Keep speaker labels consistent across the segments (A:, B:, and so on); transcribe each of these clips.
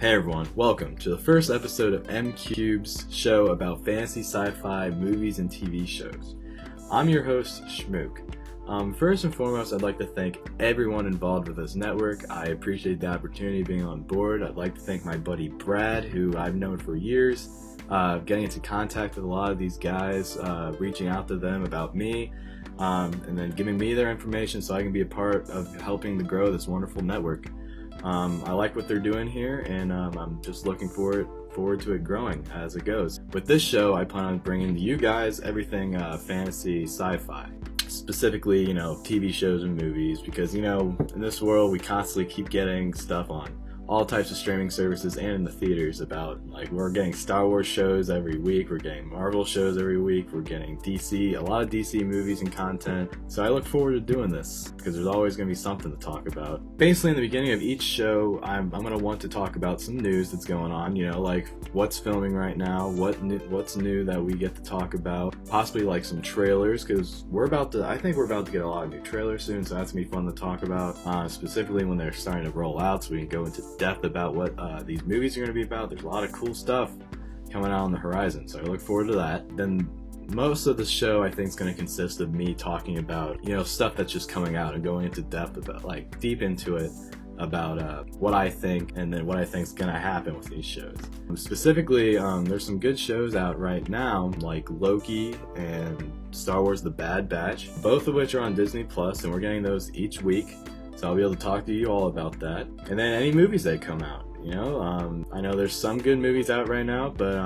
A: Hey everyone, welcome to the first episode of Mcubed's show about fantasy sci-fi movies and TV shows. I'm your host, Schmook. First and foremost, I'd like to thank everyone involved with this network. I appreciate the opportunity of being on board. I'd like to thank my buddy Brad, who I've known for years, getting into contact with a lot of these guys, reaching out to them about me, and then giving me their information so I can be a part of helping to grow this wonderful network. I like what they're doing here, and I'm just looking forward to it growing as it goes. With this show, I plan on bringing to you guys everything fantasy sci-fi, specifically, TV shows and movies, because, in this world, we constantly keep getting stuff on all types of streaming services and in the theaters about, we're getting Star Wars shows every week, we're getting Marvel shows every week, we're getting DC, a lot of DC movies and content. So I look forward to doing this because there's always going to be something to talk about. Basically, in the beginning of each show, I'm going to want to talk about some news that's going on, like what's filming right now, what's new that we get to talk about, possibly like some trailers, because I think we're about to get a lot of new trailers soon, so that's going to be fun to talk about, specifically when they're starting to roll out, so we can go into depth about what these movies are going to be about. There's a lot of cool stuff coming out on the horizon, so I look forward to that. Then most of the show, I think, is going to consist of me talking about stuff that's just coming out and going into depth about, deep into it about what I think, and then what I think is going to happen with these shows. Specifically, there's some good shows out right now, like Loki and Star Wars The Bad Batch, both of which are on Disney Plus, and we're getting those each week. So I'll be able to talk to you all about that. And then any movies that come out, I know there's some good movies out right now, but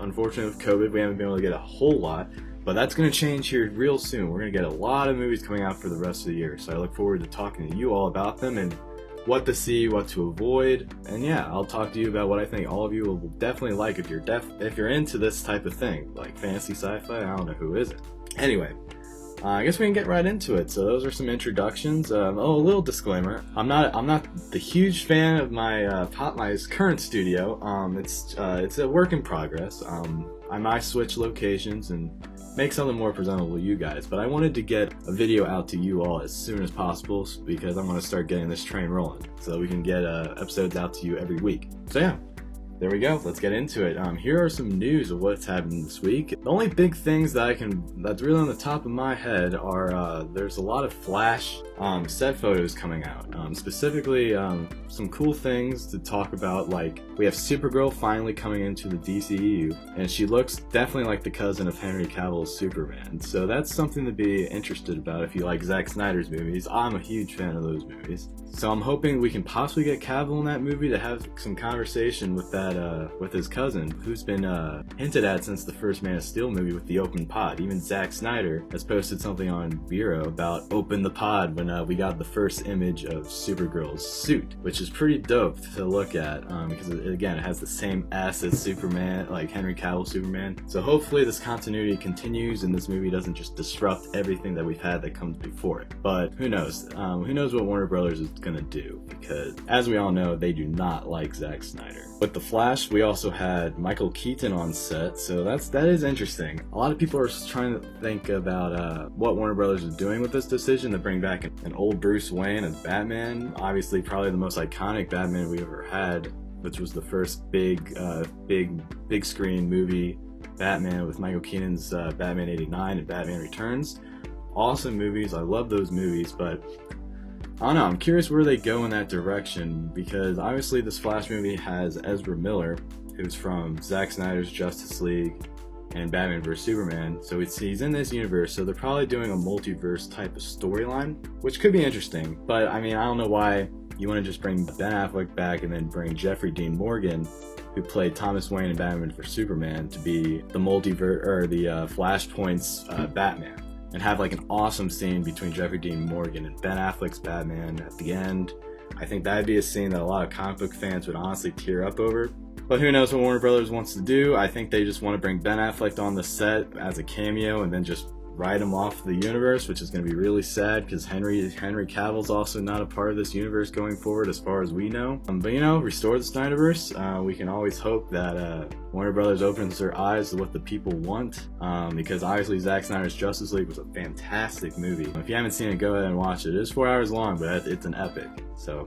A: unfortunately with COVID, we haven't been able to get a whole lot. But that's going to change here real soon. We're going to get a lot of movies coming out for the rest of the year. So I look forward to talking to you all about them and what to see, what to avoid. And yeah, I'll talk to you about what I think all of you will definitely like if you're into this type of thing, like fantasy sci-fi. I don't know who isn't. Anyway, I guess we can get right into it. So those are some introductions. A little disclaimer: I'm not the huge fan of my current studio. It's a work in progress. I might switch locations and make something more presentable to you guys. But I wanted to get a video out to you all as soon as possible because I want to start getting this train rolling so that we can get episodes out to you every week. So yeah. There we go. Let's get into it. Here are some news of what's happening this week. The only big things that's really on the top of my head are there's a lot of Flash set photos coming out. Specifically, some cool things to talk about, like we have Supergirl finally coming into the DCEU, and she looks definitely like the cousin of Henry Cavill's Superman. So that's something to be interested about if you like Zack Snyder's movies. I'm a huge fan of those movies. So I'm hoping we can possibly get Cavill in that movie to have some conversation with with his cousin, who's been hinted at since the first Man of Steel movie with the open pod. Even Zack Snyder has posted something on Vero about open the pod when we got the first image of Supergirl's suit, which is pretty dope to look at because it has the same S as Superman, like Henry Cavill Superman. So hopefully this continuity continues and this movie doesn't just disrupt everything that we've had that comes before it. But who knows? Who knows what Warner Brothers is gonna do, because as we all know, they do not like Zack Snyder. With The Flash, we also had Michael Keaton on set, so that is interesting. A lot of people are trying to think about what Warner Brothers is doing with this decision to bring back an old Bruce Wayne as Batman. Obviously, probably the most iconic Batman we ever had, which was the first big screen movie, Batman, with Michael Keaton's Batman '89 and Batman Returns. Awesome movies. I love those movies, but I don't know, I'm curious where they go in that direction, because obviously this Flash movie has Ezra Miller, who's from Zack Snyder's Justice League and Batman vs. Superman, so he's in this universe, so they're probably doing a multiverse type of storyline, which could be interesting. But I don't know why you want to just bring Ben Affleck back and then bring Jeffrey Dean Morgan, who played Thomas Wayne in Batman vs. Superman, to be the Flashpoint's Batman. And have an awesome scene between Jeffrey Dean Morgan and Ben Affleck's Batman at the end. I think that'd be a scene that a lot of comic book fans would honestly tear up over. But who knows what Warner Brothers wants to do. I think they just want to bring Ben Affleck on the set as a cameo and then just write him off the universe, which is going to be really sad because Henry Cavill's also not a part of this universe going forward as far as we know. But restore the Snyderverse. We can always hope that Warner Brothers opens their eyes to what the people want, because obviously Zack Snyder's Justice League was a fantastic movie. If you haven't seen it, go ahead and watch it. It is 4 hours long, but it's an epic. So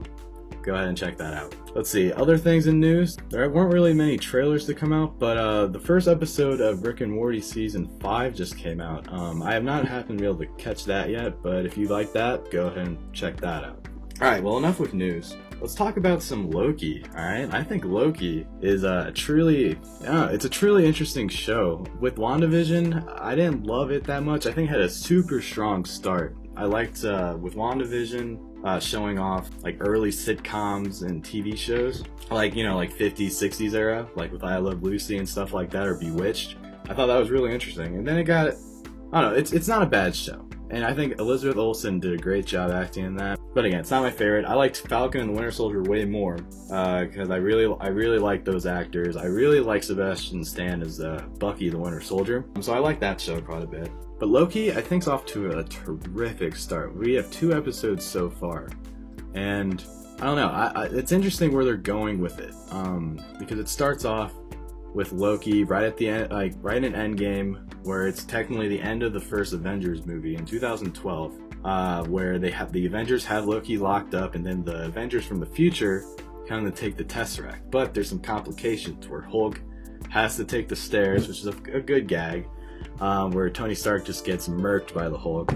A: go ahead and check that out. Let's see, other things in news. There weren't really many trailers to come out, but the first episode of Rick and Morty Season 5 just came out. I have not happened to be able to catch that yet, but if you like that, go ahead and check that out. Alright, well, enough with news. Let's talk about some Loki, alright? I think Loki is it's a truly interesting show. With WandaVision, I didn't love it that much. I think it had a super strong start. I liked, with WandaVision, showing off, like, early sitcoms and TV shows. Like, you know, like 50s, 60s era, like with I Love Lucy and stuff like that, or Bewitched. I thought that was really interesting. And then it got, I don't know, it's not a bad show. And I think Elizabeth Olsen did a great job acting in that. But again, it's not my favorite. I liked Falcon and the Winter Soldier way more, because I really like those actors. I really like Sebastian Stan as Bucky the Winter Soldier. So I like that show quite a bit. But Loki, I think, is off to a terrific start. We have 2 episodes so far. And I don't know, it's interesting where they're going with it. Because it starts off with Loki right at the end, like right in Endgame, where it's technically the end of the first Avengers movie in 2012, where the Avengers have Loki locked up, and then the Avengers from the future kind of take the Tesseract. But there's some complications where Hulk has to take the stairs, which is a good gag, where Tony Stark just gets murked by the Hulk,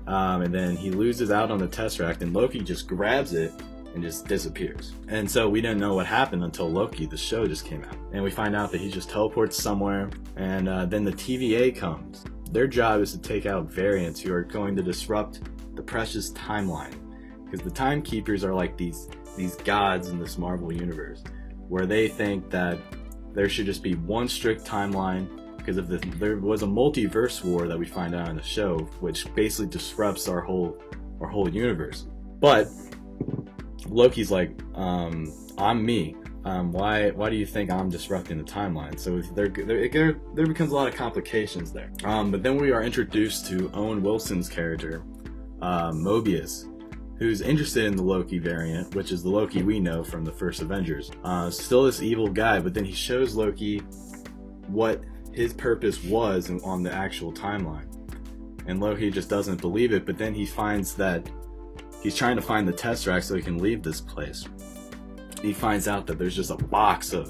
A: and then he loses out on the Tesseract, and Loki just grabs it and just disappears. And so we didn't know what happened until Loki, the show, just came out. And we find out that he just teleports somewhere, and then the TVA comes. Their job is to take out variants who are going to disrupt the precious timeline. Because the timekeepers are like these gods in this Marvel universe, where they think that there should just be one strict timeline, because if there was a multiverse war that we find out in the show, which basically disrupts our whole universe. But Loki's like, I'm me. Why do you think I'm disrupting the timeline? So there becomes a lot of complications there. But then we are introduced to Owen Wilson's character, Mobius, who's interested in the Loki variant, which is the Loki we know from the first Avengers. Still this evil guy, but then he shows Loki what his purpose was on the actual timeline. And Loki just doesn't believe it, but then he finds that he's trying to find the Tesseract so he can leave this place. He finds out that there's just a box of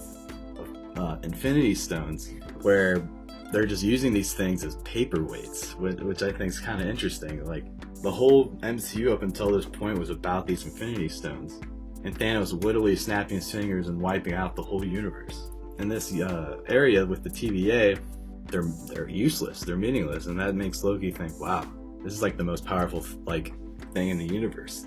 A: Infinity Stones, where they're just using these things as paperweights, which I think is kind of interesting. Like, the whole MCU up until this point was about these Infinity Stones, and Thanos literally snapping his fingers and wiping out the whole universe. In this area with the TVA, they're useless, they're meaningless, and that makes Loki think, wow, this is like the most powerful thing in the universe.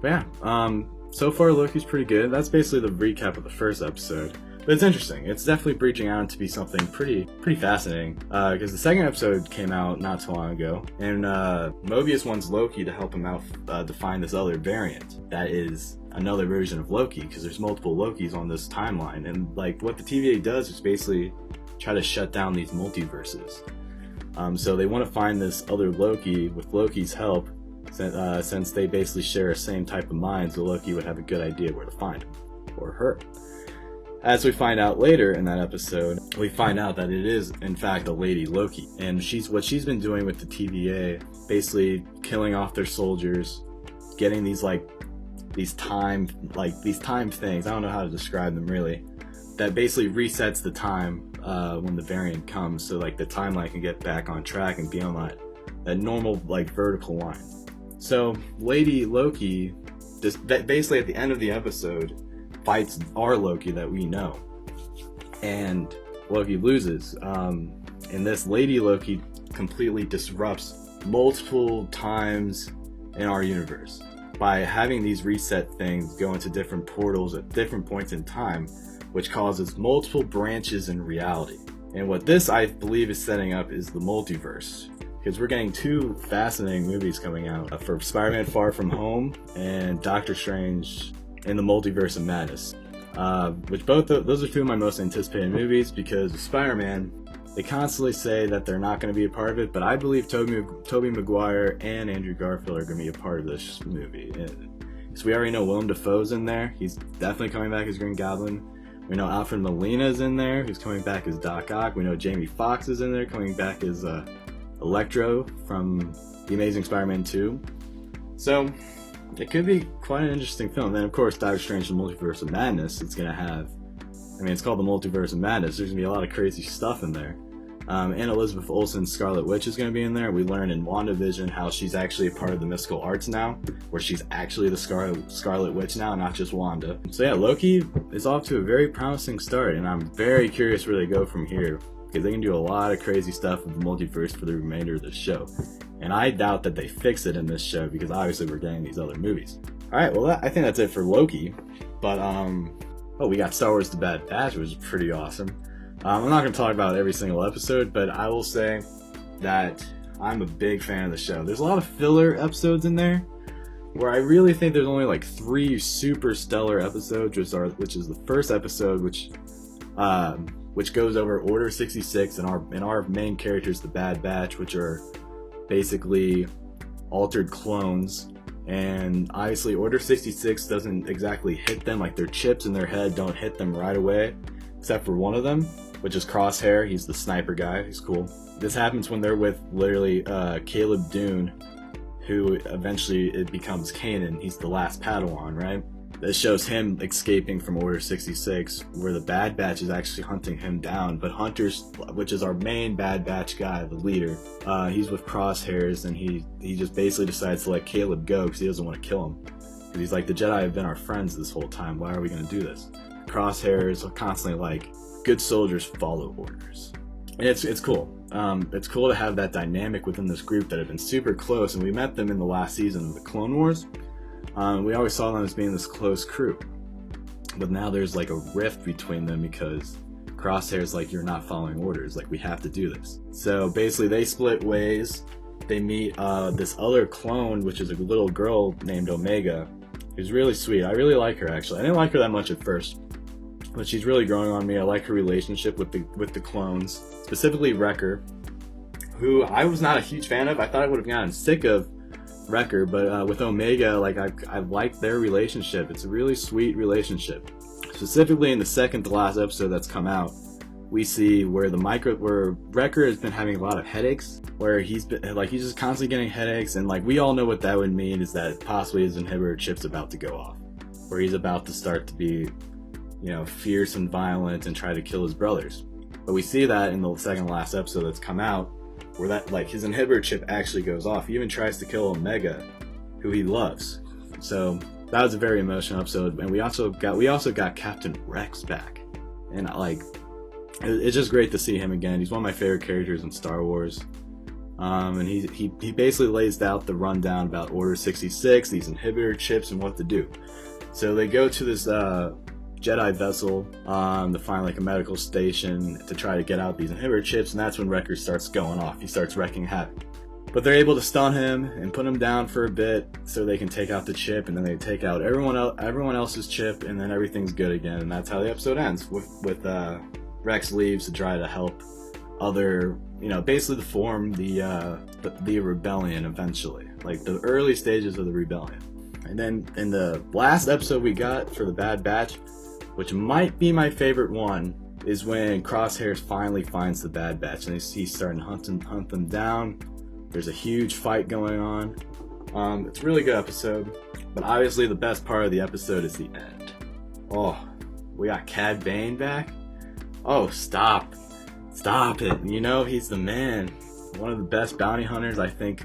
A: But yeah, so far Loki's pretty good. That's basically the recap of the first episode. But it's interesting. It's definitely breaching out to be something pretty fascinating. Because the second episode came out not too long ago, and Mobius wants Loki to help him out to find this other variant that is another version of Loki, because there's multiple Lokis on this timeline. And like what the TVA does is basically try to shut down these multiverses. So they want to find this other Loki with Loki's help, since they basically share the same type of mind, so Loki would have a good idea where to find him, or her. As we find out later in that episode, we find out that it is, in fact, a lady Loki. And what she's been doing with the TVA, basically killing off their soldiers, getting these time things, I don't know how to describe them really, that basically resets the time when the variant comes, so like the timeline can get back on track and be on that normal like vertical line. So Lady Loki, just basically at the end of the episode, fights our Loki that we know, and Loki loses. And this Lady Loki completely disrupts multiple times in our universe by having these reset things go into different portals at different points in time, which causes multiple branches in reality. And what this, I believe, is setting up is the multiverse, because we're getting 2 fascinating movies coming out for Spider-Man Far From Home and Doctor Strange in the Multiverse of Madness, which those are 2 of my most anticipated movies, because with Spider-Man, they constantly say that they're not going to be a part of it, but I believe Tobey Maguire and Andrew Garfield are going to be a part of this movie. So we already know Willem Dafoe's in there. He's definitely coming back as Green Goblin. We know Alfred Molina's in there, who's coming back as Doc Ock. We know Jamie Foxx is in there, coming back as Electro from The Amazing Spider-Man 2. So it could be quite an interesting film. Then, of course, Doctor Strange: The Multiverse of Madness. It's gonna have, I mean, it's called The Multiverse of Madness. There's gonna be a lot of crazy stuff in there. And Elizabeth Olsen's Scarlet Witch is going to be in there. We learn in WandaVision how she's actually a part of the mystical arts now, where she's actually the Scarlet Witch now, not just Wanda. So yeah, Loki is off to a very promising start, and I'm very curious where they go from here, because they can do a lot of crazy stuff with the multiverse for the remainder of the show. And I doubt that they fix it in this show, because obviously we're getting these other movies. Alright, well I think that's it for Loki. But, we got Star Wars The Bad Batch, which is pretty awesome. I'm not going to talk about every single episode, but I will say that I'm a big fan of the show. There's a lot of filler episodes in there, where I really think there's only like 3 super stellar episodes, which is the first episode, which goes over Order 66 and our main characters, the Bad Batch, which are basically altered clones. And obviously Order 66 doesn't exactly hit them, like their chips in their head don't hit them right away, except for one of them, which is Crosshair. He's the sniper guy. He's cool. This happens when they're with literally Caleb Dune, who eventually it becomes Kanan. He's the last Padawan, right? This shows him escaping from Order 66, where the Bad Batch is actually hunting him down. But Hunter's, which is our main Bad Batch guy, the leader, he's with Crosshairs, and he just basically decides to let Caleb go because he doesn't want to kill him. Because he's like, the Jedi have been our friends this whole time. Why are we going to do this? Crosshairs are constantly like, good soldiers follow orders. And it's cool. It's cool to have that dynamic within this group that have been super close, and we met them in the last season of the Clone Wars. We always saw them as being this close crew. But now there's like a rift between them because Crosshair's like, you're not following orders, like we have to do this. So basically they split ways. They meet this other clone, which is a little girl named Omega, who's really sweet. I really like her, actually. I didn't like her that much at first, but she's really growing on me. I like her relationship with the clones, specifically Wrecker, who I was not a huge fan of. I thought I would have gotten sick of Wrecker, but with Omega, like I like their relationship. It's a really sweet relationship. Specifically in the second to last episode that's come out, we see where Wrecker has been having a lot of headaches, where he's just constantly getting headaches, and like we all know what that would mean is that possibly his inhibitor chip's about to go off, where he's about to start to be, fierce and violent and try to kill his brothers. But we see that in the second to last episode that's come out, where that like his inhibitor chip actually goes off. He even tries to kill Omega, who he loves. So that was a very emotional episode. And we also got Captain Rex back, and like it's just great to see him again. He's one of my favorite characters in Star Wars. And he basically lays out the rundown about Order 66, these inhibitor chips, and what to do. So they go to this Jedi vessel to find like a medical station to try to get out these inhibitor chips, and that's when Wrecker starts going off. He starts wrecking havoc. But they're able to stun him and put him down for a bit so they can take out the chip, and then they take out everyone else's chip, and then everything's good again. And that's how the episode ends, with Rex leaves to try to help other, basically to form the rebellion eventually, like the early stages of the rebellion. And then in the last episode we got for the Bad Batch, which might be my favorite one, is when Crosshairs finally finds the Bad Batch, and he's starting to hunt them down. There's a huge fight going on. It's a really good episode, but obviously the best part of the episode is the end. Oh, we got Cad Bane back? Oh, stop it. He's the man. One of the best bounty hunters I think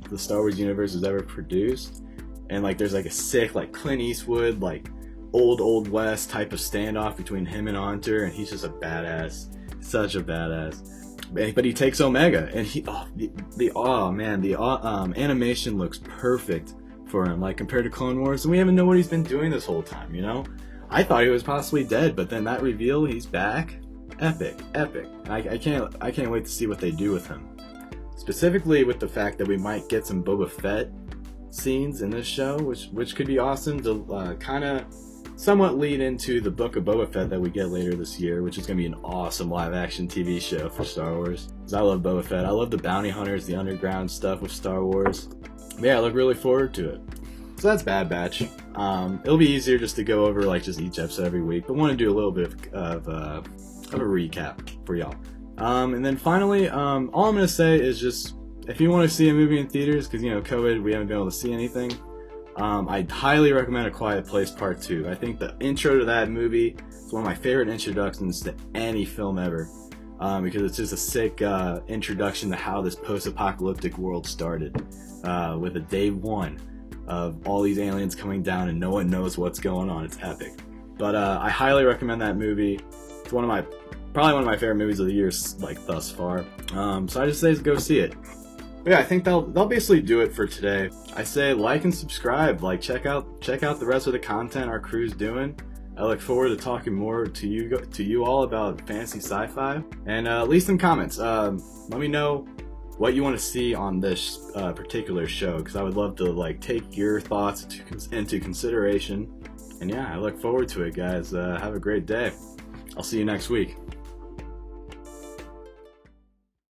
A: the Star Wars universe has ever produced. And like there's like a sick like Clint Eastwood, like old West type of standoff between him and Hunter, and he's just a badass. Such a badass. But he takes Omega, and the animation looks perfect for him, like compared to Clone Wars, and we haven't known what he's been doing this whole time, I thought he was possibly dead, but then that reveal, he's back. Epic. I can't wait to see what they do with him. Specifically with the fact that we might get some Boba Fett scenes in this show, which could be awesome to kind of somewhat lead into the Book of Boba Fett that we get later this year, which is going to be an awesome live-action TV show for Star Wars. Because I love Boba Fett. I love the bounty hunters, the underground stuff with Star Wars. But yeah, I look really forward to it. So that's Bad Batch. It'll be easier just to go over like just each episode every week, but want to do a little bit of a recap for y'all. And then finally, all I'm going to say is just, if you want to see a movie in theaters, because, COVID, we haven't been able to see anything, I highly recommend A Quiet Place Part 2. I think the intro to that movie is one of my favorite introductions to any film ever, because it's just a sick introduction to how this post-apocalyptic world started, with a day one of all these aliens coming down and no one knows what's going on. It's epic. But I highly recommend that movie. It's probably one of my favorite movies of the year, like, thus far. So I just say go see it. But yeah, I think they'll basically do it for today. I say like and subscribe. Like, check out the rest of the content our crew's doing. I look forward to talking more to you all about fantasy sci-fi. And leave some comments. Let me know what you want to see on this particular show, because I would love to like take your thoughts into consideration. And yeah, I look forward to it, guys. Have a great day. I'll see you next week.